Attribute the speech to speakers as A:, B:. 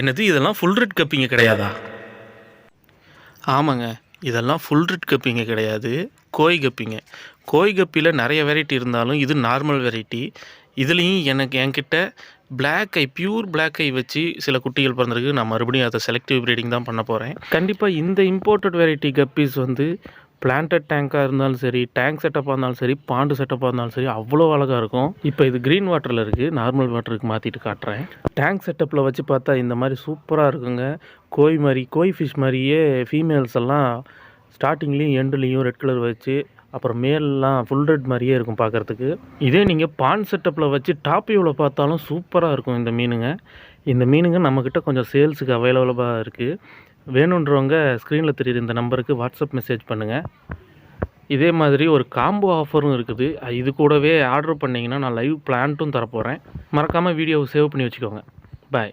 A: என்னது இதெல்லாம் full red கப்பிங்க கிடையாதா? ஆமாங்க, இதெல்லாம் ஃபுல் ரெட் கப்பிங்க கிடையாது, கோய் கப்பிங்க. கோய் கப்பியில் நிறைய வெரைட்டி இருந்தாலும் இது நார்மல் வெரைட்டி. இதுலேயும் என்கிட்ட பிளாக் ஐ பியூர் பிளாக் ஐ வச்சு சில குட்டிகள் பிறந்திருக்கு. நான் மறுபடியும் அதை செலக்டிவ் ப்ரீடிங் தான் பண்ண போகிறேன். கண்டிப்பாக இந்த இம்போர்ட்டட் வெரைட்டி கப்பீஸ் வந்து பிளான்டட் டேங்காக இருந்தாலும் சரி, டேங்க் செட்டப்பாக இருந்தாலும் சரி, பாண்டு செட்டப்பாக இருந்தாலும் சரி, அவ்வளோ அழகாக இருக்கும். இப்போ இது க்ரீன் வாட்டரில் இருக்குது, நார்மல் வாட்டருக்கு மாற்றிட்டு காட்டுறேன். டேங்க் செட்டப்பில் வச்சு பார்த்தா இந்த மாதிரி சூப்பராக இருக்குங்க. கோய் ஃபிஷ் மாதிரியே ஃபீமேல்ஸ் எல்லாம் ஸ்டார்டிங்லேயும் எண்டுலேயும் ரெட் கலர் வச்சு, அப்புறம் மேல்லாம் ஃபுல் ரெட் மாதிரியே இருக்கும் பார்க்குறதுக்கு. இதே நீங்கள் பாண்ட் செட்டப்பில் வச்சு டாப் வியூவில் பார்த்தாலும் சூப்பராக இருக்கும் இந்த மீனுங்க. இந்த மீனுங்க நம்மக்கிட்ட கொஞ்சம் சேல்ஸுக்கு அவைலபிளாக இருக்குது. வேணுன்றவங்க ஸ்க்ரீனில் தெரியுற இந்த நம்பருக்கு வாட்ஸ்அப் மெசேஜ் பண்ணுங்கள். இதே மாதிரி ஒரு காம்போ ஆஃபரும் இருக்குது. இது கூடவே ஆர்டர் பண்ணிங்கன்னா நான் லைவ் பிளான்ட்டும் தரப்போகிறேன். மறக்காமல் வீடியோவை சேவ் பண்ணி வச்சுக்கோங்க. பாய்.